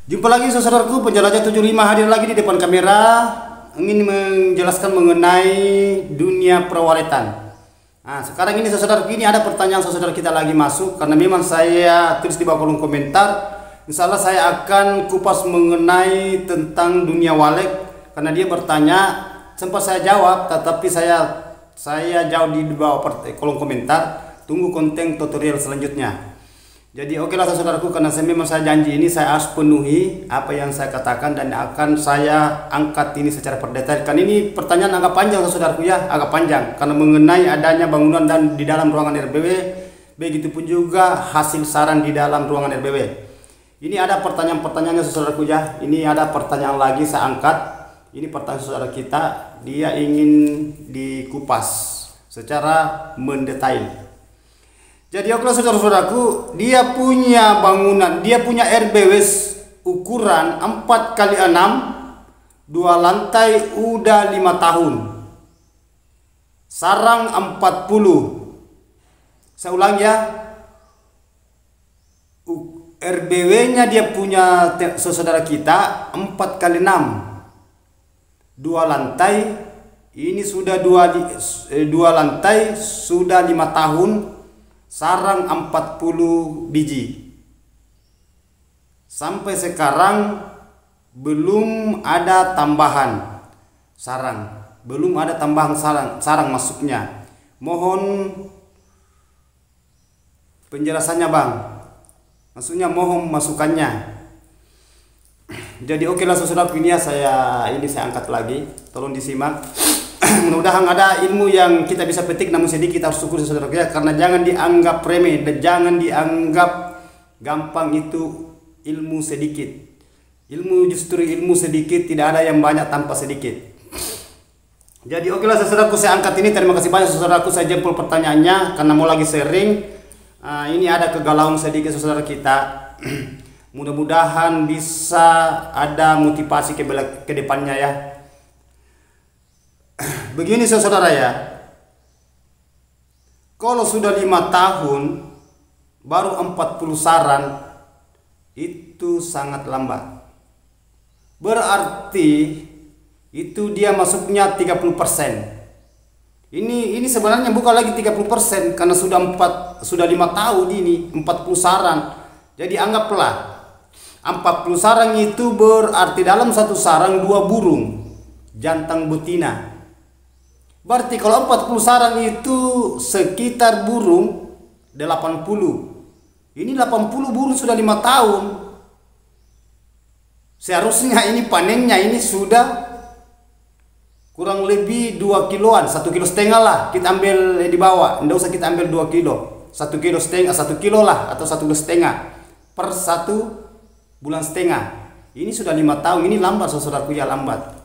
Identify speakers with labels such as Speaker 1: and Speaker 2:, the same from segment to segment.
Speaker 1: Jumpa lagi saudaraku, penjelajah 75 hadir lagi di depan kamera ingin menjelaskan mengenai dunia perwaletan. Nah, sekarang ini saudara, ini ada pertanyaan saudara kita lagi masuk karena memang saya tulis di bawah kolom komentar. Insya Allah saya akan kupas mengenai tentang dunia wallet karena dia bertanya, sempat saya jawab tetapi saya jawab di bawah kolom komentar. Tunggu konten tutorial selanjutnya. Jadi oke lah saudaraku, karena memang saya janji ini saya harus penuhi apa yang saya katakan dan akan saya angkat ini secara berdetail. Kan ini pertanyaan agak panjang saudaraku ya, agak panjang karena mengenai adanya bangunan dan di dalam ruangan RBW, begitupun juga hasil saran di dalam ruangan RBW. Ini ada pertanyaan-pertanyaannya saudaraku ya. Ini ada pertanyaan lagi saya angkat. Ini pertanyaan saudara kita, dia ingin dikupas secara mendetail. Jadi oke saudara-saudaraku, dia punya bangunan, dia punya RBW ukuran 4x6, 2 lantai, udah 5 tahun. Sarang 40. Saya ulang ya. RBW-nya dia punya saudara kita 4x6, 2 lantai. Ini sudah 2 lantai, sudah 5 tahun. Sarang 40 biji. Sampai sekarang belum ada tambahan sarang, belum ada tambahan sarang masuknya. Mohon penjelasannya Bang, maksudnya mohon masukannya. Jadi oke lah saudara, ini ya saya angkat lagi, tolong disimak. Mudah-mudahan ada ilmu yang kita bisa petik, namun sedikit harus syukur saudara ya, karena jangan dianggap remeh dan jangan dianggap gampang itu ilmu sedikit. Justru ilmu sedikit, tidak ada yang banyak tanpa sedikit. Jadi oke lah saudaraku, saya angkat ini. Terima kasih banyak saudaraku, saya jempol pertanyaannya karena mau lagi sharing. Ini ada kegalauan sedikit saudara kita. Mudah-mudahan bisa ada motivasi ke depannya ya. Begini saudara ya, kalau sudah 5 tahun baru 40 saran itu sangat lambat. Berarti itu dia masuknya 30%. Ini sebenarnya bukan lagi 30% karena sudah 5 tahun ini 40 saran. Jadi anggaplah 40 sarang itu berarti dalam satu sarang 2 burung jantan betina. Berarti kalau 40 sarang itu sekitar burung 80. Ini 80 burung sudah 5 tahun. Seharusnya ini panennya ini sudah kurang lebih 2 kiloan, 1,5 kilo lah. Kita ambil di bawah, tidak usah kita ambil 2 kilo. 1,5 kilo, 1 kilo lah atau 1,5 kilo per 1,5 bulan. Ini sudah 5 tahun, ini lambat saudaraku ya, lambat.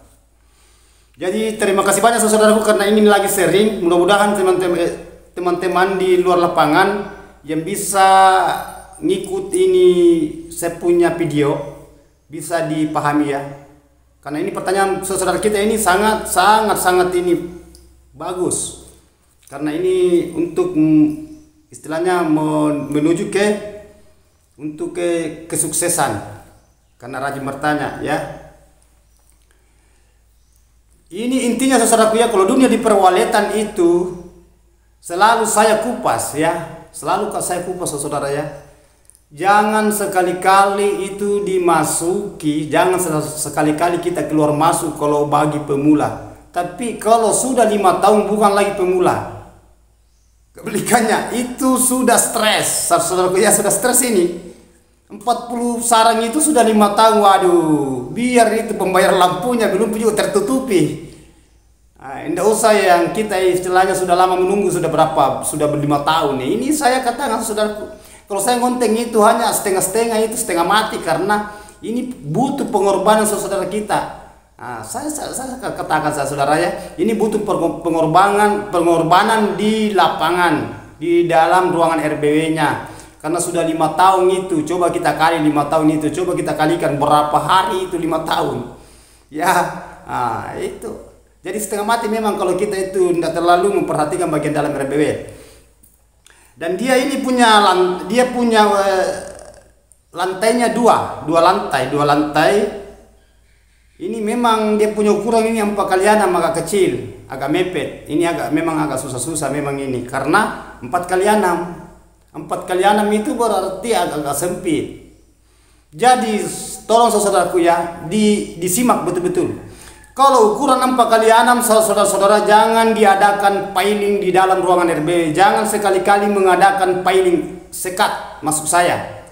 Speaker 1: Jadi terima kasih banyak saudaraku karena ini lagi sharing. Mudah-mudahan teman-teman di luar lapangan yang bisa ngikut ini saya punya video bisa dipahami ya. Karena ini pertanyaan saudara kita ini sangat ini bagus. Karena ini untuk istilahnya menuju ke kesuksesan. Karena rajin bertanya ya. Ini intinya saudaraku ya, kalau dunia di perwaletan itu selalu saya kupas ya, saudara ya. Jangan sekali-kali itu dimasuki, jangan sekali-kali kita keluar masuk kalau bagi pemula. Tapi kalau sudah 5 tahun bukan lagi pemula. Kebalikannya itu sudah stres, saudaraku ya, sudah stres ini. 40 sarang itu sudah 5 tahun, waduh, biar itu pembayar lampunya belum juga tertutupi. Tidak usah yang kita istilahnya sudah lama menunggu, sudah 5 tahun nih. Ini saya katakan saudaraku, kalau saya ngonteng itu hanya setengah-setengah, itu setengah mati karena ini butuh pengorbanan saudara kita. Saya katakan saudara ya, ini butuh pengorbanan di lapangan, di dalam ruangan RBW-nya. Karena sudah 5 tahun itu, coba kita kali 5 tahun itu, coba kita kalikan berapa hari itu 5 tahun. Ya, itu. Jadi setengah mati memang kalau kita itu tidak terlalu memperhatikan bagian dalam RBW. Dan dia ini punya lantainya dua lantai. Ini memang dia punya ukuran ini 4 kali 6 agak kecil, agak mepet. Ini memang agak susah memang ini karena 4 kali 6. 4 kali 6 itu berarti agak sempit. Jadi tolong saudaraku ya, disimak betul-betul. Kalau ukuran 4 kali 6, saudara-saudara jangan diadakan piling di dalam ruangan RB. Jangan sekali-kali mengadakan piling sekat masuk saya.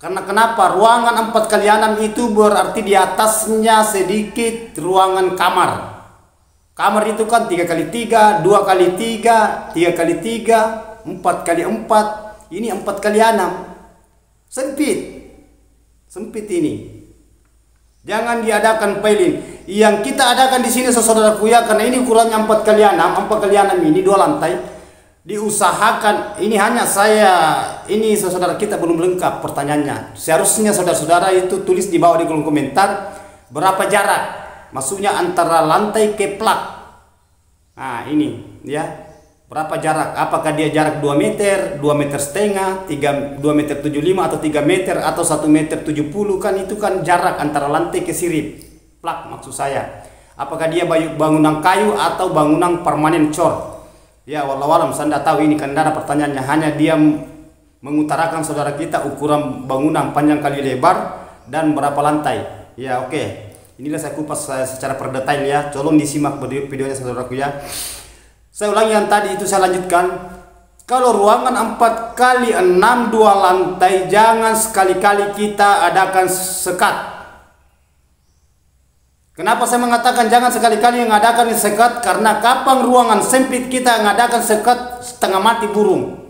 Speaker 1: Karena kenapa? Ruangan 4 kali 6 itu berarti di atasnya sedikit ruangan kamar. Kamar itu kan 3 kali 3, 2 kali 3, 3 kali 3, 4 kali 4. Ini 4 kali 6. Sempit ini. Jangan diadakan piling. Yang kita adakan di sini saudaraku ya, karena ini ukurannya 4 kali 6, 4 kali 6 ini 2 lantai. Diusahakan, ini hanya ini saudara kita belum lengkap pertanyaannya. Seharusnya saudara-saudara itu tulis di bawah di kolom komentar berapa jarak, maksudnya antara lantai ke plak. Nah ini ya, berapa jarak, apakah dia jarak 2 meter, 2 meter setengah, 2 meter 75 atau 3 meter atau 1 meter 70, kan itu kan jarak antara lantai ke sirip plak maksud saya. Apakah dia bangunan kayu atau bangunan permanen cor. Ya wallahualam, saya tidak tahu ini kan ada pertanyaannya, hanya dia mengutarakan saudara kita ukuran bangunan panjang kali lebar dan berapa lantai. Ya oke. Inilah saya kupas secara per detail ya. Tolong disimak videonya saudaraku ya. Saya ulangi yang tadi itu, saya lanjutkan. Kalau ruangan 4 kali 6 2 lantai, jangan sekali-kali kita adakan sekat. Kenapa saya mengatakan jangan sekali-kali mengadakan sekat? Karena kapan ruangan sempit kita mengadakan sekat, setengah mati burung.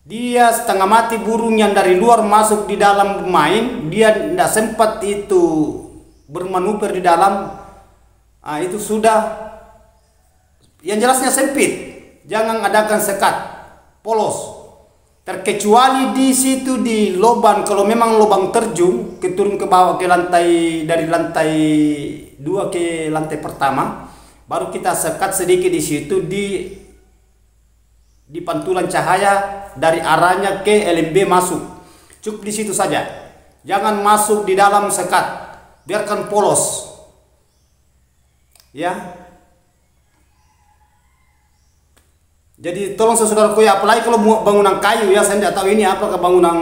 Speaker 1: Dia setengah mati burung yang dari luar masuk di dalam bermain, dia tidak sempat itu bermanuver di dalam. Itu sudah yang jelasnya sempit. Jangan adakan sekat, polos. Terkecuali di situ di lubang, kalau memang lubang terjun turun ke bawah ke lantai, dari lantai 2 ke lantai pertama, baru kita sekat sedikit di situ di pantulan cahaya dari arahnya ke LMB masuk. Cukup di situ saja. Jangan masuk di dalam sekat. Biarkan polos. Ya. Jadi tolong saudaraku ya, apalagi kalau bangunan kayu ya, saya tidak tahu ini apakah bangunan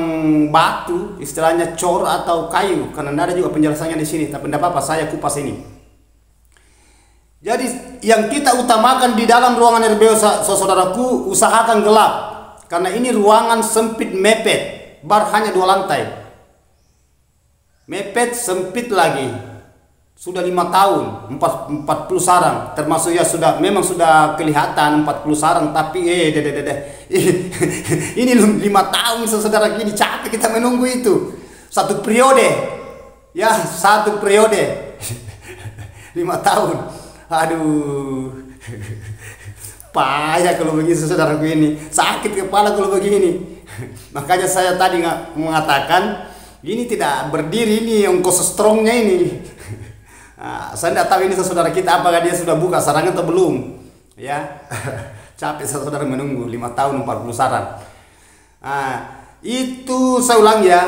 Speaker 1: batu, istilahnya cor atau kayu, karena ada juga penjelasannya di sini. Tapi tidak apa-apa, saya kupas ini. Jadi yang kita utamakan di dalam ruangan RBO saudaraku, usahakan gelap, karena ini ruangan sempit mepet, hanya 2 lantai, mepet sempit lagi. Sudah 5 tahun, 40 sarang, termasuk ya memang sudah kelihatan 40 sarang, tapi ini 5 tahun saudara, gini capek kita menunggu itu. 1 periode, ya 1 periode, 5 tahun, aduh, payah kalau begini saudaraku, ini sakit kepala kalau begini. Makanya saya tadi mengatakan ini tidak berdiri, ini ongkos strongnya ini. Saya tidak tahu ini saudara kita apakah dia sudah buka sarangnya atau belum ya. Capek saudara menunggu 5 tahun 40 sarang. Itu saya ulang ya,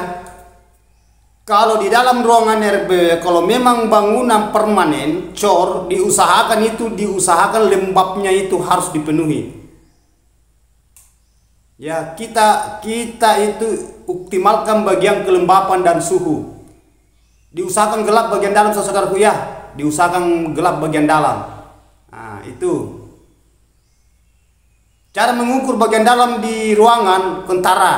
Speaker 1: kalau di dalam ruangan RB, kalau memang bangunan permanen cor, diusahakan lembabnya itu harus dipenuhi ya. Kita itu optimalkan bagian kelembapan dan suhu. Diusahakan gelap bagian dalam saudaraku ya, diusahakan gelap bagian dalam. Itu cara mengukur bagian dalam di ruangan kentara.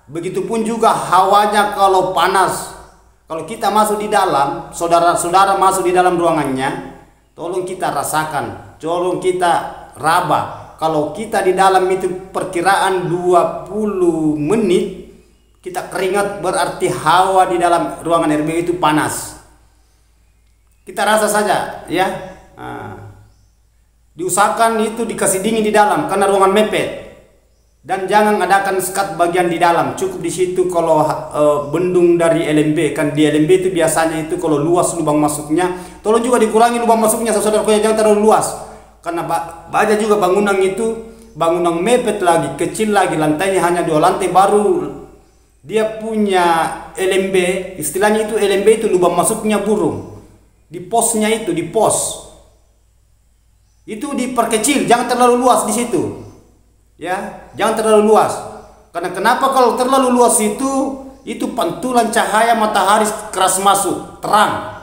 Speaker 1: Begitupun juga hawanya kalau panas. Kalau kita masuk di dalam, saudara-saudara masuk di dalam ruangannya, tolong kita rasakan, tolong kita raba. Kalau kita di dalam itu perkiraan 20 menit kita keringat, berarti hawa di dalam ruangan RB itu panas. Kita rasa saja ya. Diusahakan itu dikasih dingin di dalam karena ruangan mepet. Dan jangan adakan sekat bagian di dalam. Cukup di situ kalau bendung dari LMB, kan di LMB itu biasanya itu kalau luas lubang masuknya, tolong juga dikurangi lubang masuknya saudara, jangan terlalu luas. Karena banyak juga bangunan itu bangunan mepet lagi, kecil lagi, lantainya hanya 2 lantai, baru dia punya LMB, istilahnya itu LMB itu lubang masuknya burung. Di posnya itu, di pos. Itu diperkecil, jangan terlalu luas di situ. Ya, jangan terlalu luas. Karena kenapa kalau terlalu luas itu pantulan cahaya matahari keras masuk, terang.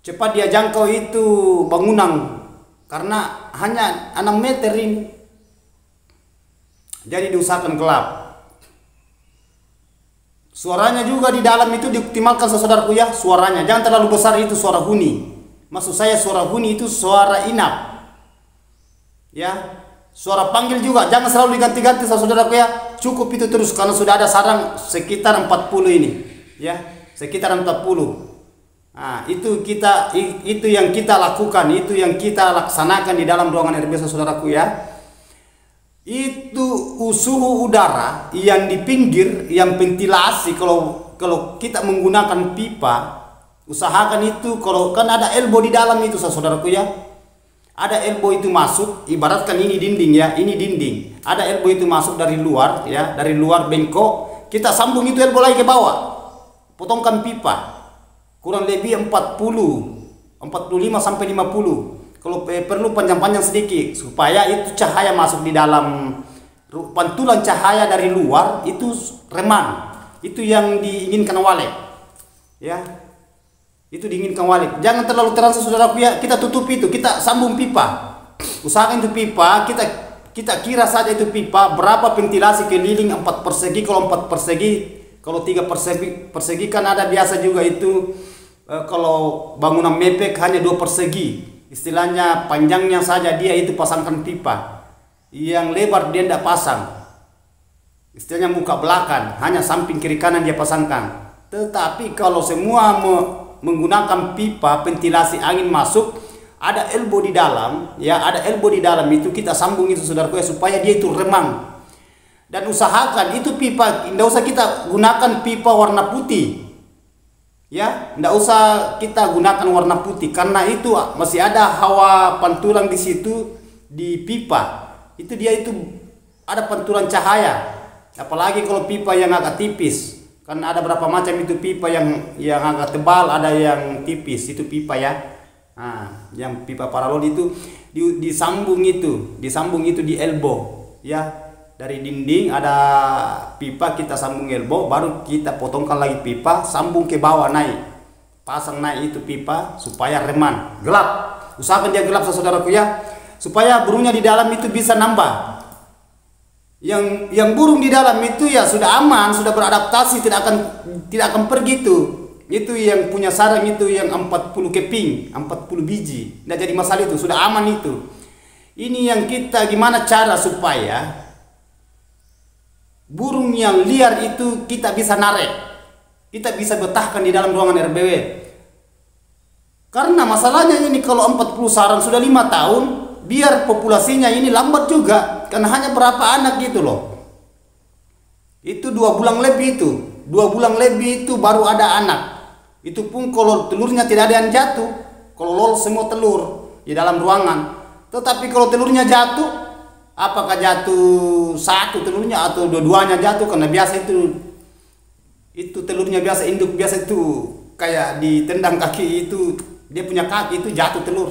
Speaker 1: Cepat dia jangkau itu bangunan karena hanya 6 meter ini. Jadi diusahakan gelap. Suaranya juga di dalam itu dioptimalkan saudaraku ya, suaranya jangan terlalu besar, itu suara huni. Maksud saya suara huni itu suara inap. Ya, suara panggil juga jangan selalu diganti-ganti saudaraku ya. Cukup itu terus karena sudah ada sarang sekitar 40 ini. Ya, sekitar 40. Nah, itu yang kita lakukan, itu yang kita laksanakan di dalam ruangan RB saudaraku ya. Itu suhu udara yang di pinggir, yang ventilasi, kalau kita menggunakan pipa, usahakan itu kalau kan ada elbow di dalam itu saudaraku ya. Ada elbow itu masuk, ibaratkan ini dinding ya, ini dinding. Ada elbow itu masuk dari luar ya, dari luar bengkok, kita sambung itu elbow lagi ke bawah. Potongkan pipa. Kurang lebih 45 sampai 50. Kalau perlu panjang-panjang sedikit supaya itu cahaya masuk di dalam, pantulan cahaya dari luar itu reman. Itu yang diinginkan Walek. Ya. Itu diinginkan Walek. Jangan terlalu terang saudaraku ya. Kita tutup itu, kita sambung pipa. Usahakan itu pipa, kita kira saja itu pipa berapa ventilasi keliling 4 persegi, kalau 4 persegi, kalau 3 persegi kan ada biasa juga itu kalau bangunan mepek hanya 2 persegi. Istilahnya panjangnya saja dia itu pasangkan pipa, yang lebar dia tidak pasang. Istilahnya muka belakang, hanya samping kiri kanan dia pasangkan. Tetapi kalau semua menggunakan pipa ventilasi angin masuk, ada elbow di dalam, ya ada elbow di dalam itu kita sambung itu saudaraku ya, supaya dia itu remang. Dan usahakan itu pipa, tidak usah kita gunakan pipa warna putih. Ya, tidak usah kita gunakan warna putih karena itu masih ada hawa pantulan di situ di pipa. Itu dia itu ada pantulan cahaya. Apalagi kalau pipa yang agak tipis. Karena ada berapa macam itu pipa yang agak tebal, ada yang tipis. Itu pipa ya. Nah, yang pipa paralon itu disambung itu di elbow, ya. Dari dinding ada pipa, kita sambung elbow, baru kita potongkan lagi pipa, sambung ke bawah naik, pasang naik itu pipa supaya reman, gelap. Usahakan dia gelap saudaraku ya, supaya burungnya di dalam itu bisa nambah. Yang burung di dalam itu ya sudah aman, sudah beradaptasi, tidak akan pergi itu. Itu yang punya sarang itu yang 40 keping, 40 biji, tidak jadi masalah, itu sudah aman itu. Ini yang kita gimana cara supaya burung yang liar itu kita bisa narik, kita bisa betahkan di dalam ruangan RBW. Karena masalahnya ini kalau 40 sarang sudah 5 tahun, biar populasinya ini lambat juga, karena hanya berapa anak gitu loh. Itu 2 bulan lebih itu, 2 bulan lebih itu baru ada anak. Itu pun kalau telurnya tidak ada yang jatuh, kalau lolos semua telur di dalam ruangan. Tetapi kalau telurnya jatuh, apakah jatuh 1 telurnya atau dua-duanya jatuh, karena biasa itu telurnya biasa, induk biasa itu kayak ditendang kaki, itu dia punya kaki itu jatuh telur.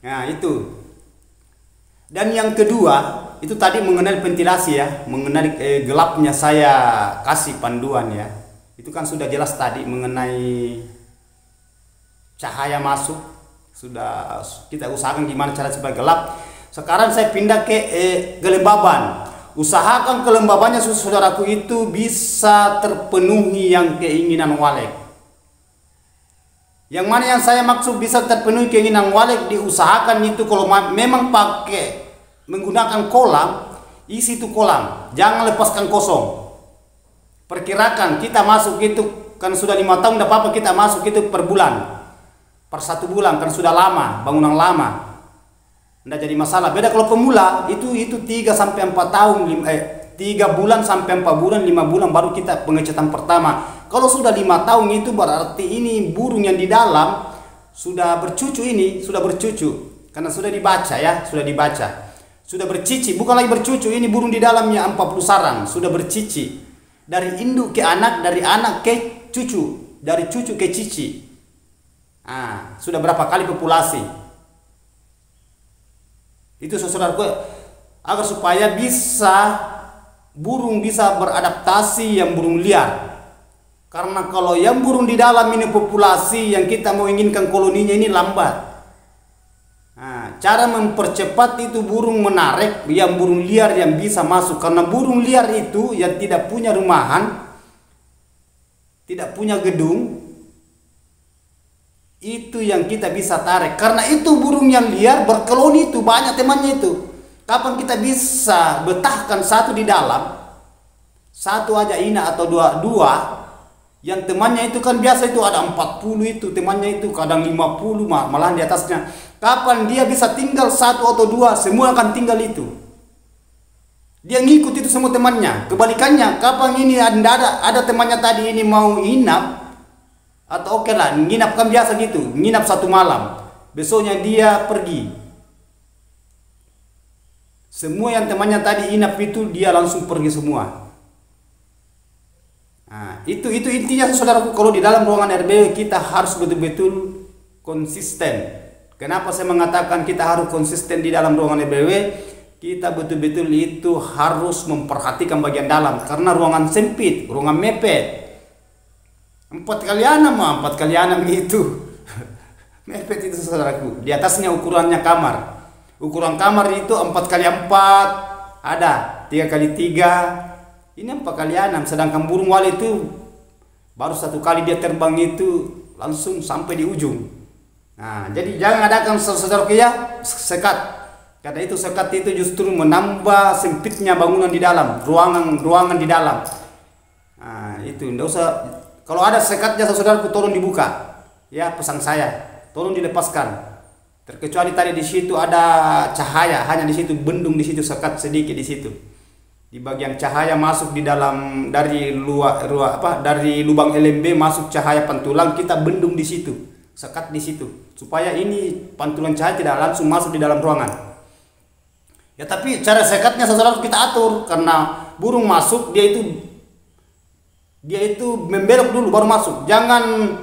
Speaker 1: Nah itu. Dan yang kedua itu tadi mengenai ventilasi ya, mengenai gelapnya saya kasih panduan ya. Itu kan sudah jelas tadi mengenai cahaya masuk, sudah kita usahakan gimana cara supaya gelap. Sekarang saya pindah ke kelembaban. Usahakan kelembabannya saudaraku itu bisa terpenuhi yang keinginan Walek. Yang mana yang saya maksud bisa terpenuhi keinginan Walek, diusahakan itu kalau memang pakai menggunakan kolam, isi itu kolam, jangan lepaskan kosong. Perkirakan kita masuk itu kan sudah 5 tahun, tidak apa-apa kita masuk itu per bulan, per 1 bulan kan sudah lama, bangunan lama, tidak jadi masalah. Beda kalau pemula itu 3 sampai 4 tahun, 3 bulan sampai 4 bulan, 5 bulan baru kita pengecatan pertama. Kalau sudah 5 tahun itu berarti ini burung yang di dalam sudah bercucu, ini sudah bercucu karena sudah dibaca ya, sudah dibaca. Sudah bercici, bukan lagi bercucu, ini burung di dalamnya 40 sarang, sudah bercici. Dari induk ke anak, dari anak ke cucu, dari cucu ke cici. Sudah berapa kali populasi. Itu saudaraku, agar supaya burung bisa beradaptasi yang burung liar. Karena kalau yang burung di dalam ini populasi yang kita mau inginkan koloninya ini lambat. Cara mempercepat itu burung menarik yang burung liar yang bisa masuk. Karena burung liar itu yang tidak punya rumahan, tidak punya gedung, itu yang kita bisa tarik. Karena itu burung yang liar berkoloni itu banyak temannya itu. Kapan kita bisa betahkan satu di dalam, satu aja ina atau dua, yang temannya itu kan biasa itu ada 40 itu temannya itu, kadang 50 malahan di atasnya. Kapan dia bisa tinggal satu atau dua, semua akan tinggal itu. Dia ngikut itu semua temannya. Kebalikannya, kapan ini ada temannya tadi ini mau inap, atau oke lah, nginap kan biasa gitu, nginap satu malam, besoknya dia pergi. Semua yang temannya tadi inap itu dia langsung pergi semua. Itu intinya saudaraku, kalau di dalam ruangan RBW kita harus betul-betul konsisten. Kenapa saya mengatakan kita harus konsisten di dalam ruangan RBW? Kita betul-betul itu harus memperhatikan bagian dalam, karena ruangan sempit, ruangan mepet. 4 kali 6 itu mepet itu saudaraku. Di atasnya ukurannya kamar. Ukuran kamar itu 4 kali 4, ada 3 kali 3. Ini 4 kali 6. Sedangkan burung walet itu baru 1 kali dia terbang itu langsung sampai di ujung. Jadi jangan adakan saudaraku ya sekat. Karena itu sekat itu justru menambah sempitnya bangunan di dalam, ruangan di dalam. Itu enggak usah. Kalau ada sekatnya saudaraku tolong dibuka. Ya, pesan saya, tolong dilepaskan. Terkecuali tadi di situ ada cahaya, hanya di situ bendung, di situ sekat sedikit di situ. Di bagian cahaya masuk di dalam dari dari lubang LMB masuk cahaya pantulan, kita bendung di situ, sekat di situ, supaya ini pantulan cahaya tidak langsung masuk di dalam ruangan. Ya, tapi cara sekatnya saudara kita atur, karena burung masuk dia itu membelok dulu baru masuk. Jangan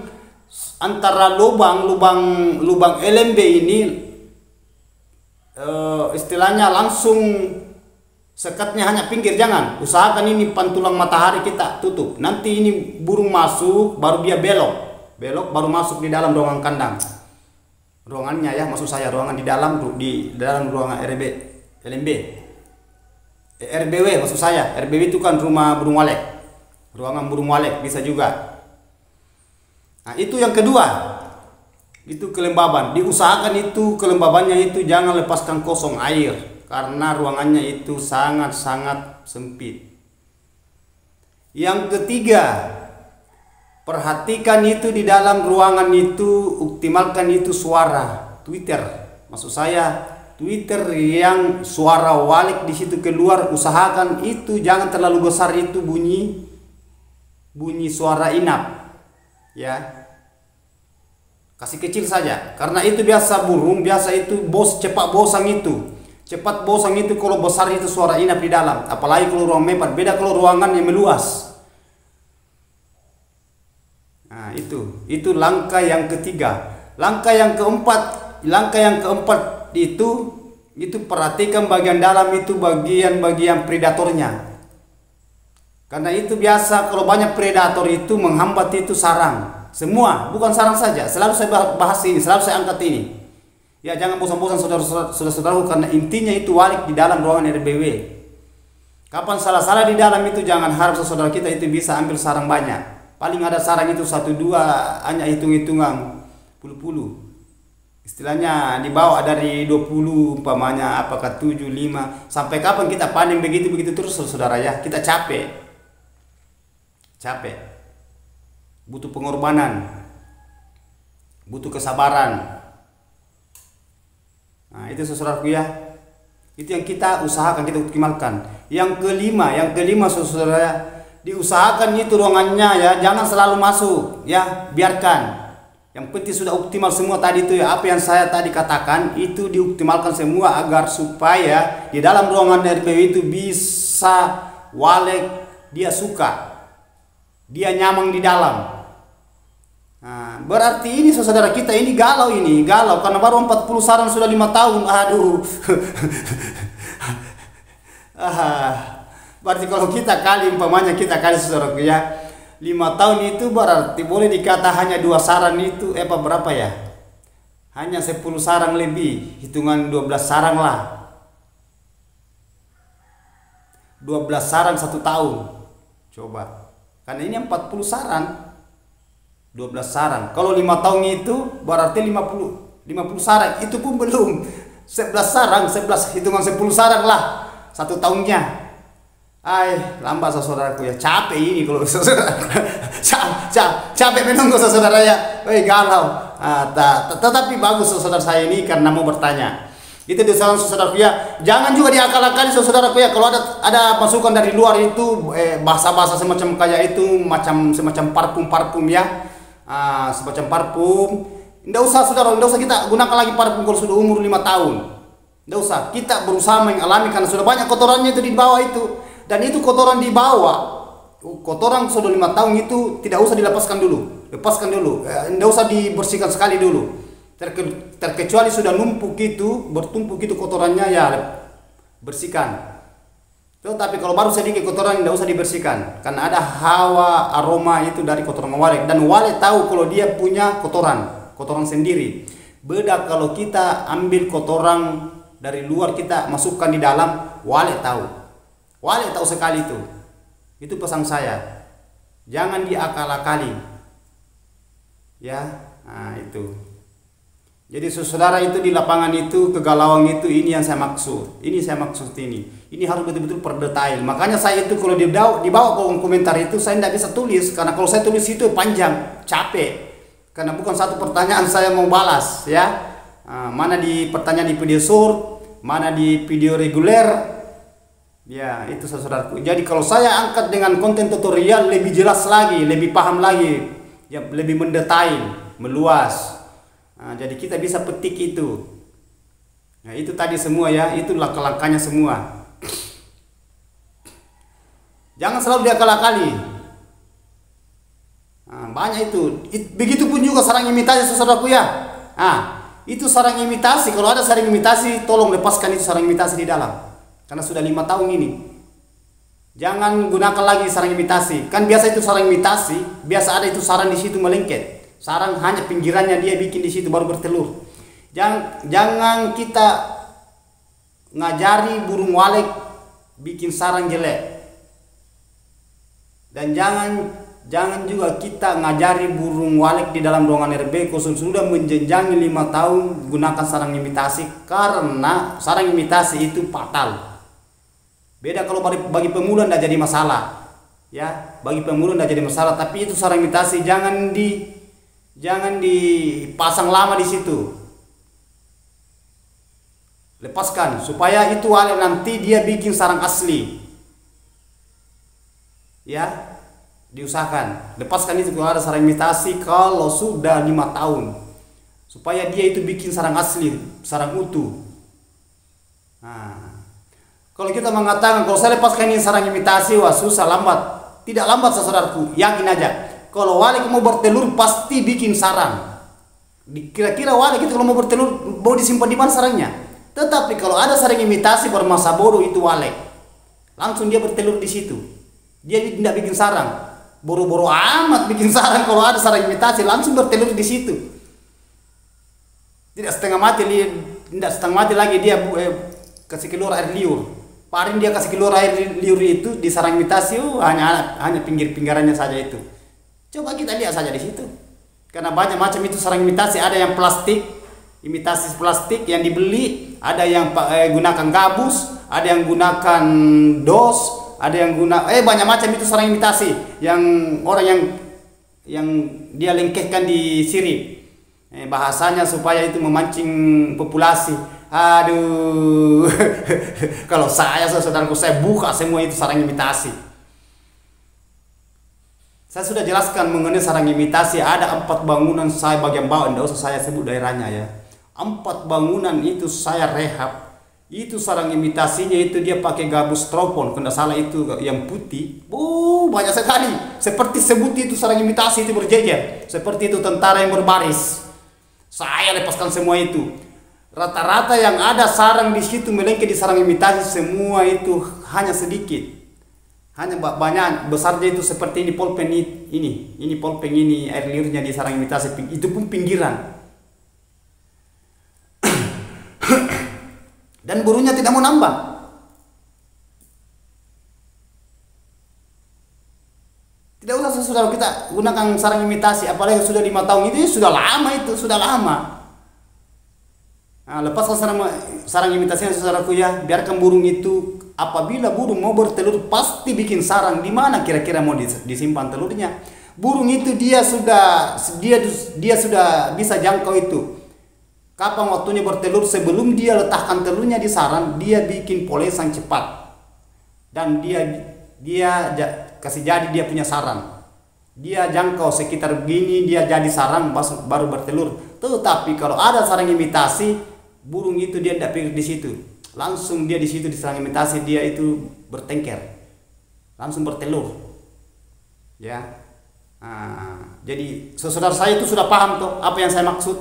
Speaker 1: antara lubang LMB ini istilahnya langsung sekatnya hanya pinggir, jangan. Usahakan ini pantulan matahari kita tutup. Nanti ini burung masuk baru dia belok baru masuk di dalam ruangan kandang. Ruangannya ya, maksud saya ruangan di dalam ruangan LMB. RBW maksud saya. RBW itu kan rumah burung walet. Ruangan burung walet bisa juga. Itu yang kedua. Itu kelembaban. Diusahakan itu kelembabannya itu jangan lepaskan kosong air, karena ruangannya itu sangat-sangat sempit. Yang ketiga, perhatikan itu di dalam ruangan itu, optimalkan itu suara Twitter. Maksud saya Twitter yang suara walik di situ keluar, usahakan itu jangan terlalu besar itu bunyi suara inap. Ya. Kasih kecil saja, karena itu biasa burung itu cepat bosan itu. Cepat bosan itu kalau besar itu suara inap di dalam, apalagi kalau ruang mepet, beda kalau ruangan yang meluas. Itu langkah yang ketiga. Langkah yang keempat itu perhatikan bagian dalam itu bagian predatornya. Karena itu biasa kalau banyak predator itu menghambat itu sarang. Semua, bukan sarang saja. Selalu saya bahas ini, selalu saya angkat ini. Ya, jangan bosan-bosan saudara-saudaraku, karena intinya itu walik di dalam ruangan RBW. Kapan salah-salah di dalam itu jangan harap saudara kita itu bisa ambil sarang banyak. Paling ada sarang itu 1-2, hanya hitung-hitungan puluh-puluh. Istilahnya dibawa dari 20 umpamanya apakah 7, 5. Sampai kapan kita panen begitu terus saudara ya? Kita capek. Butuh pengorbanan. Butuh kesabaran. Itu saudaraku ya. Itu yang kita usahakan, kita optimalkan. Yang kelima saudara, diusahakan itu ruangannya ya, jangan selalu masuk ya, biarkan. Yang penting sudah optimal semua tadi itu ya, apa yang saya tadi katakan itu dioptimalkan semua agar supaya di dalam ruangan RPW itu bisa waleg dia suka, dia nyaman di dalam. Nah, berarti ini saudara kita ini galau karena baru 40 saran sudah 5 tahun. Aduh. Berarti kalau kita kali umpamanya kita kali saudara ya 5 tahun itu berarti boleh dikata hanya 2 sarang itu berapa ya? Hanya 10 sarang lebih, hitungan 12 sarang lah. 12 sarang 1 tahun. Coba. Karena ini 40 sarang. 12 sarang. Kalau 5 tahun itu berarti 50 sarang. Itu pun belum 11 sarang, 11 hitungan 10 sarang lah 1 tahunnya. Lambat saudaraku ya, capek ini kalau saudara. Capek menunggu saudara ya. Galau. Tetapi bagus saudara saya ini karena mau bertanya. Itu disaran saudaraku ya. Jangan juga diakal-akali saudaraku ya. Kalau ada masukan dari luar itu bahasa-bahasa semacam kayak itu, semacam parfum ya. Semacam parfum. Nggak usah saudara, nggak usah kita gunakan lagi parfum kalau sudah umur 5 tahun. Nggak usah. Kita berusaha mengalami karena sudah banyak kotorannya itu di bawah itu. Dan itu kotoran di bawah, kotoran sudah 5 tahun itu tidak usah dilepaskan dulu, tidak usah dibersihkan sekali dulu. Terkecuali sudah bertumpuk itu kotorannya ya bersihkan. Tetapi kalau baru sedikit kotoran tidak usah dibersihkan, karena ada hawa aroma itu dari kotoran walet, dan walet tahu kalau dia punya kotoran sendiri. Beda kalau kita ambil kotoran dari luar kita masukkan di dalam, walet tahu. Walet tahu sekali itu. Itu pesan saya. Jangan diakal-akali. Ya, itu. Jadi saudara itu di lapangan itu kegalauan itu ini yang saya maksud. Ini harus betul-betul per detail. Makanya saya itu kalau di bawah kolom komentar itu saya tidak bisa tulis karena kalau saya tulis itu panjang, capek. Karena bukan satu pertanyaan saya mau balas, ya. Mana di pertanyaan di video short, mana di video reguler. Ya, itu saudaraku. Jadi kalau saya angkat dengan konten tutorial lebih jelas lagi, lebih paham lagi, ya lebih mendetail, meluas. Jadi kita bisa petik itu. Nah, itu tadi semua ya, itu langkah-langkahnya semua. Jangan selalu diakal-akali. Banyak itu. Begitupun juga sarang imitasi saudaraku ya. Itu sarang imitasi. Kalau ada sarang imitasi, tolong lepaskan itu sarang imitasi di dalam. Karena sudah 5 tahun ini. Jangan gunakan lagi sarang imitasi. Kan biasa itu sarang imitasi, biasa ada itu sarang di situ melengket. Sarang hanya pinggirannya dia bikin di situ baru bertelur. Jangan kita ngajari burung walet bikin sarang jelek. Dan jangan juga kita ngajari burung walet di dalam ruangan RB sudah menjenjangi 5 tahun gunakan sarang imitasi, karena sarang imitasi itu fatal. Beda kalau bagi pemula tidak jadi masalah, ya. Bagi pemula tidak jadi masalah, tapi itu sarang imitasi jangan dipasang lama di situ. Lepaskan supaya itu walet nanti dia bikin sarang asli. Ya, diusahakan lepaskan itu kalau ada sarang imitasi kalau sudah 5 tahun, supaya dia itu bikin sarang asli, sarang utuh. Kalau kita mengatakan kalau saya lepaskan ini sarang imitasi, wah susah, lambat. Tidak lambat saudaraku, yakin aja. Kalau walet mau bertelur pasti bikin sarang. Kira-kira walet itu kalau mau bertelur mau disimpan di mana sarangnya. Tetapi kalau ada sarang imitasi bermasa bodoh itu walet, langsung dia bertelur di situ. Dia tidak bikin sarang. Boro-boro amat bikin sarang kalau ada sarang imitasi, langsung bertelur di situ. Tidak setengah mati lagi dia kasih keluar air liur. Paling dia kasih keluar air liur itu di sarang imitasi, hanya pinggir-pinggirannya saja itu. Coba kita lihat saja di situ. Karena banyak macam itu sarang imitasi, ada yang plastik, imitasi plastik yang dibeli, ada yang gunakan gabus, ada yang gunakan dos, ada yang banyak macam itu sarang imitasi yang orang yang dia lengketkan di sirip. Bahasanya supaya itu memancing populasi. Aduh. Kalau saudaraku saya buka semua itu sarang imitasi. Saya sudah jelaskan mengenai sarang imitasi, ada 4 bangunan saya bagian bawah, tidak usah saya sebut daerahnya ya. 4 bangunan itu saya rehab. Itu sarang imitasinya itu dia pakai gabus stropon, kalau tidak salah itu yang putih. Banyak sekali. Seperti sebut itu sarang imitasi itu berjejer. Seperti itu tentara yang berbaris. Saya lepaskan semua itu. Rata-rata yang ada sarang di situ melengket di sarang imitasi semua itu hanya sedikit. Hanya banyak besarnya itu seperti ini polpen ini polpen ini air liurnya di sarang imitasi itu pun pinggiran. Dan burunya tidak mau nambah. Tidak usah saudara kita gunakan sarang imitasi, apalagi sudah 5 tahun itu sudah lama itu, sudah lama. Nah, lepaskan sarang imitasinya saudaraku ya, biarkan burung itu. Apabila burung mau bertelur pasti bikin sarang. Di mana kira-kira mau disimpan telurnya? Burung itu dia sudah bisa jangkau itu. Kapan waktunya bertelur, sebelum dia letakkan telurnya di sarang, dia bikin polesan cepat. Dan dia kasih jadi dia punya sarang. Dia jangkau sekitar begini, dia jadi sarang baru bertelur. Tetapi kalau ada sarang imitasi, burung itu dia tidak pikir di situ. Langsung dia di situ di sarang imitasi dia itu bertengker. Langsung bertelur. Ya. Nah, jadi saudara saya itu sudah paham tuh apa yang saya maksud.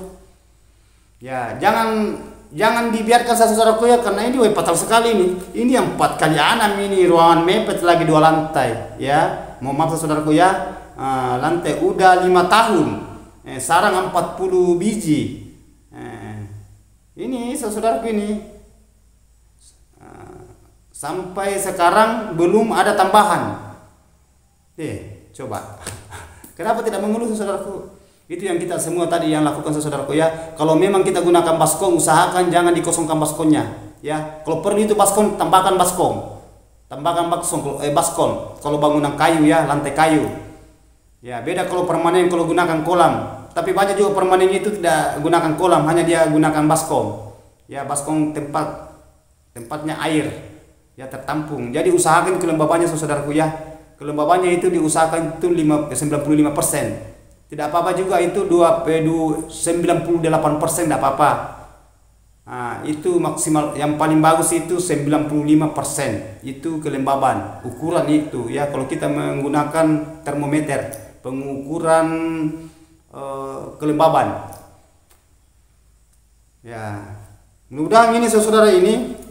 Speaker 1: Ya, jangan dibiarkan saudaraku ya, karena ini fatal sekali ini. Ini yang 4 kali anam ini, ruangan mepet lagi 2 lantai ya. Mau maaf saudaraku ya, lantai udah 5 tahun. Sarang 40 biji. Ini saudaraku ini. Sampai sekarang belum ada tambahan. Coba. Kenapa tidak mengeluh saudaraku? Itu yang kita semua tadi yang lakukan saudaraku ya. Kalau memang kita gunakan baskom, usahakan jangan dikosongkan baskomnya ya. Kalau perlu itu baskom, tambahkan baskom. Tambahkan baskom. Kalau bangunan kayu ya, lantai kayu. Ya, beda kalau permanen kalau gunakan kolam. Tapi banyak juga permanen itu tidak gunakan kolam, hanya dia gunakan baskom. Ya, baskom tempatnya air ya tertampung. Jadi usahakan kelembabannya saudaraku ya. Kelembabannya itu diusahakan itu 95%. Tidak apa-apa juga itu 98% tidak apa-apa. Nah, itu maksimal yang paling bagus itu 95%. Itu kelembaban. Ukuran itu ya kalau kita menggunakan termometer pengukuran kelembaban. Ya. Mudah-mudahan ini saudara ini.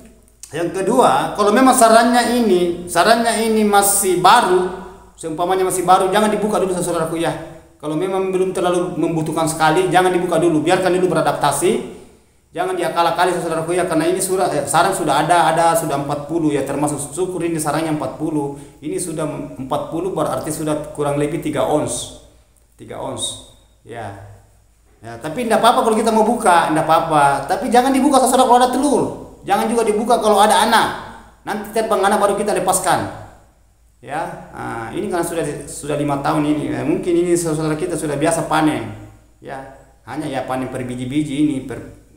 Speaker 1: Yang kedua, kalau memang sarannya ini masih baru, seumpamanya masih baru, jangan dibuka dulu saudaraku ya. Kalau memang belum terlalu membutuhkan sekali, jangan dibuka dulu, biarkan dulu beradaptasi. Jangan diakal-akali saudaraku ya, karena ini sarang sudah ada sudah 40 ya, termasuk syukur ini sarangnya 40. Ini sudah 40 berarti sudah kurang lebih 3 ons. 3 ons. Ya. Ya, tapi tidak apa-apa kalau kita mau buka, tidak apa-apa. Tapi jangan dibuka saudara kalau ada telur. Jangan juga dibuka kalau ada anak. Nanti terbang anak baru kita lepaskan. Ya, ini karena sudah 5 tahun ini. Ya, mungkin ini saudara kita sudah biasa panen. Ya, hanya ya panen per biji-biji ini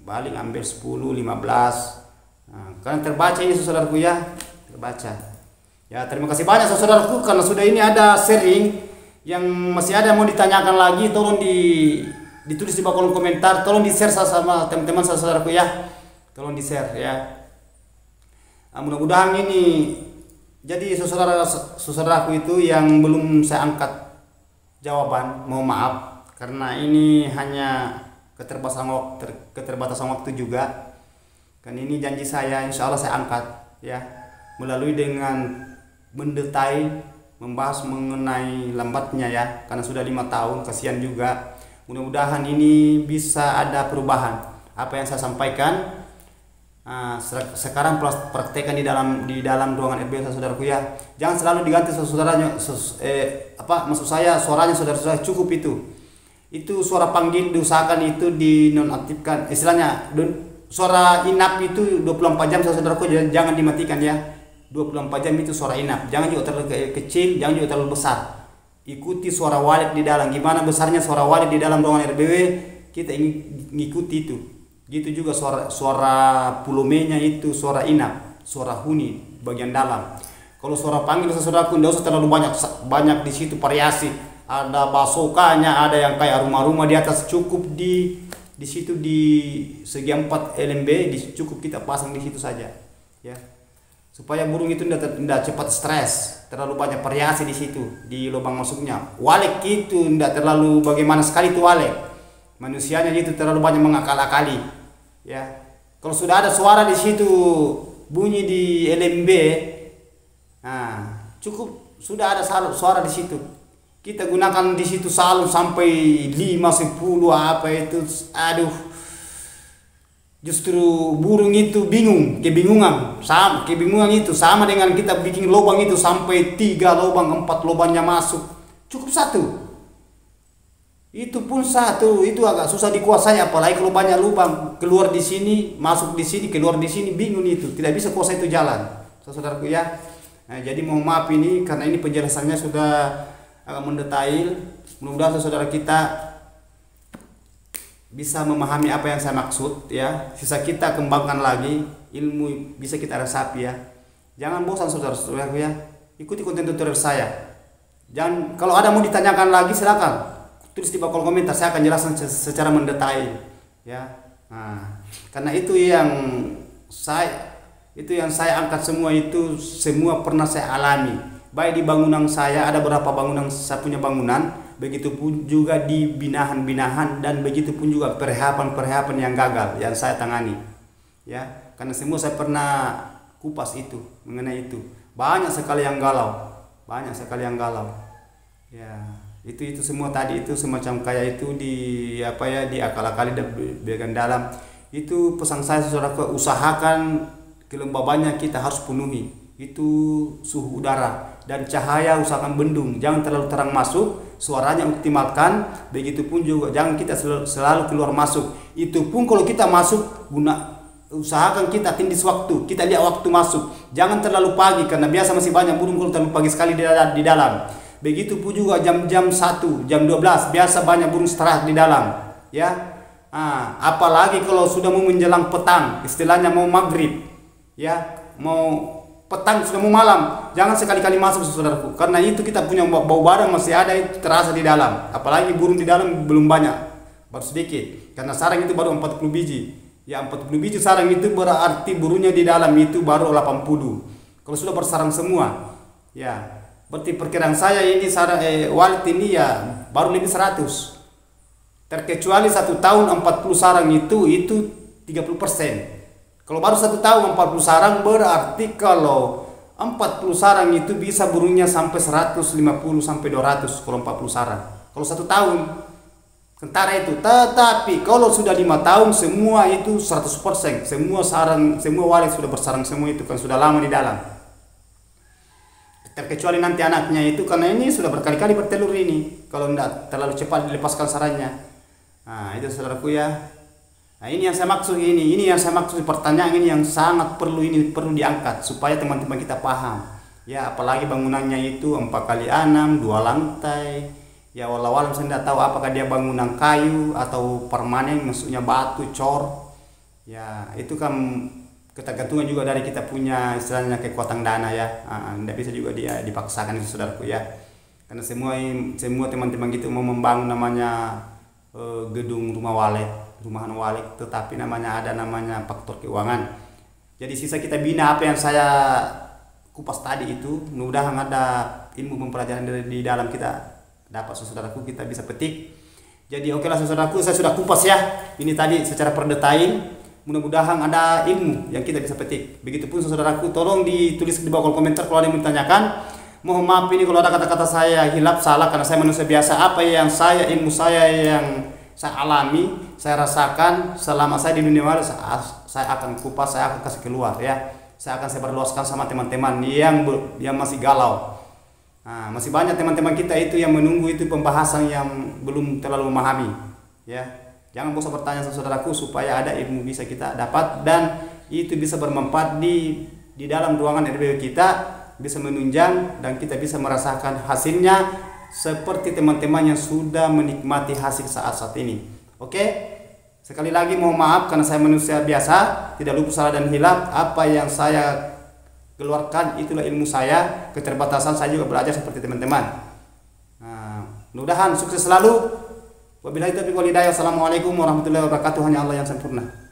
Speaker 1: balik ambil 10, 15. Karena terbaca ini saudaraku ya, terbaca. Ya, terima kasih banyak saudaraku karena sudah ini ada sharing. Yang masih ada mau ditanyakan lagi tolong ditulis di bawah kolom komentar, tolong di-share sama teman-teman saudaraku ya. Tolong di-share ya. Mudah-mudahan ini jadi saudaraku itu yang belum saya angkat jawaban, mohon maaf karena ini hanya keterbatasan waktu juga. Kan ini janji saya, insya Allah saya angkat ya, melalui dengan mendetail membahas mengenai lambatnya ya, karena sudah 5 tahun, kasihan juga. Mudah-mudahan ini bisa ada perubahan apa yang saya sampaikan. Sekarang praktekkan di dalam ruangan RBW saudaraku ya. Jangan selalu diganti saudaranya. Maksud saya suaranya saudara-saudara cukup itu. Itu suara panggil diusahakan itu dinonaktifkan. Istilahnya suara inap itu 24 jam saudaraku, jangan dimatikan ya. 24 jam itu suara inap. Jangan juga terlalu kecil, jangan juga terlalu besar. Ikuti suara walid di dalam. Gimana besarnya suara walid di dalam ruangan RBW, kita ngikuti itu. Gitu juga suara pulumenya itu suara inap, suara huni bagian dalam. Kalau suara panggil saudaraku tidak usah terlalu banyak di situ variasi. ada basokanya, ada yang kayak rumah-rumah di atas, cukup di situ di segi 4 LMB cukup kita pasang di situ saja ya, supaya burung itu tidak cepat stres, terlalu banyak variasi di situ di lubang masuknya. Walek itu tidak terlalu bagaimana sekali itu walek, manusianya itu terlalu banyak mengakal-akali ya. Kalau sudah ada suara di situ bunyi di LMB, nah cukup sudah ada suara di situ. Kita gunakan di situ salun sampai 5, 10 apa itu, aduh. Justru burung itu kebingungan itu sama dengan kita bikin lubang itu sampai 3 lubang, 4 lubangnya masuk. Cukup satu. Itu pun satu, itu agak susah dikuasai, apalagi kalau banyak lubang, keluar di sini, masuk di sini, keluar di sini, bingung itu. Tidak bisa kuasai itu jalan. Saudaraku ya. Nah, jadi mohon maaf ini karena ini penjelasannya sudah agak mendetail. Mudah-mudahan saudara kita bisa memahami apa yang saya maksud ya. Sisa kita kembangkan lagi, ilmu bisa kita resapi ya. Jangan bosan saudara-saudaraku ya. Ikuti konten tutorial saya. Jangan, kalau ada mau ditanyakan lagi silakan tulis di bawah kolom komentar, saya akan jelaskan secara mendetail ya. Nah, karena itu yang saya angkat semua itu semua pernah saya alami. Baik di bangunan saya, ada beberapa bangunan saya punya bangunan, begitupun juga di binahan-binahan, dan begitupun juga perheapan yang gagal yang saya tangani ya. Karena semua saya pernah kupas itu mengenai itu. Banyak sekali yang galau ya. Itu semua tadi itu semacam kayak itu di di akal-akali dan bagian dalam. Itu pesan saya saudara, usahakan kelembabannya kita harus penuhi. Itu suhu udara dan cahaya usahakan bendung, jangan terlalu terang masuk, suaranya optimalkan. Begitupun juga jangan kita selalu keluar masuk. Itu pun kalau kita masuk usahakan kita tindis waktu, kita lihat waktu masuk, jangan terlalu pagi karena biasa masih banyak burung kalau terlalu pagi sekali di dalam. Begitupun juga jam 1, jam 12 biasa banyak burung istirahat di dalam ya. Apalagi kalau sudah mau menjelang petang, istilahnya mau maghrib ya, mau petang sudah mau malam, jangan sekali-kali masuk saudaraku, karena itu kita punya bau badan masih ada itu terasa di dalam. Apalagi burung di dalam belum banyak, baru sedikit, karena sarang itu baru 40 biji ya. 40 biji sarang itu berarti burungnya di dalam itu baru 80. Kalau sudah bersarang semua ya, berarti perkiraan saya ini sarang walet ini ya baru lebih 100, terkecuali 1 tahun 40 sarang itu 30%. Kalau baru 1 tahun 40 sarang, berarti kalau 40 sarang itu bisa burungnya sampai 150 sampai 200 kalau 40 sarang. Kalau 1 tahun kentara itu. Tetapi kalau sudah 5 tahun semua itu 100%. Semua sarang, semua walet sudah bersarang semua itu kan sudah lama di dalam. Terkecuali nanti anaknya itu, karena ini sudah berkali-kali bertelur ini. Kalau tidak terlalu cepat dilepaskan sarangnya. Nah, itu saudaraku ya. Nah, ini yang saya maksud pertanyaan ini yang sangat perlu diangkat supaya teman-teman kita paham. Ya, apalagi bangunannya itu 4x6, 2 lantai. Ya, walau saya tidak tahu apakah dia bangunan kayu atau permanen, maksudnya batu, cor. Ya, itu kan ketergantungan juga dari kita punya istilahnya kekuatan dana ya. Tidak bisa juga dia dipaksakan itu saudaraku ya. Karena semua teman-teman kita mau membangun namanya gedung rumahan walet, tetapi ada namanya faktor keuangan. Jadi sisa kita bina apa yang saya kupas tadi itu, mudah-mudahan ada ilmu pembelajaran di dalam kita dapat saudaraku, kita bisa petik. Jadi oke lah saudaraku, saya sudah kupas ya ini tadi secara perdetail, mudah-mudahan ada ilmu yang kita bisa petik. Begitupun saudaraku, tolong ditulis di bawah kolom komentar kalau ada yang ditanyakan. Mohon maaf ini kalau ada kata-kata saya hilap salah, karena saya manusia biasa. Apa yang ilmu saya yang saya alami, saya rasakan selama saya di dunia walet, saya akan kupas, saya akan kasih keluar ya. Saya akan sebarluaskan sama teman-teman yang masih galau. Nah, masih banyak teman-teman kita itu yang menunggu itu pembahasan yang belum terlalu memahami ya. Jangan bosan bertanya saudaraku supaya ada ilmu bisa kita dapat dan itu bisa bermanfaat di dalam ruangan RBW kita, bisa menunjang dan kita bisa merasakan hasilnya seperti teman-teman yang sudah menikmati hasil saat ini. Oke? Sekali lagi mohon maaf karena saya manusia biasa, tidak lupa salah dan hilap. Apa yang saya keluarkan itulah ilmu saya, keterbatasan saya juga belajar seperti teman-teman. Nah, Mudah-mudahan sukses selalu. Wabillahi taufiq wal hidayah. Assalamualaikum warahmatullahi wabarakatuh. Hanya Allah yang sempurna.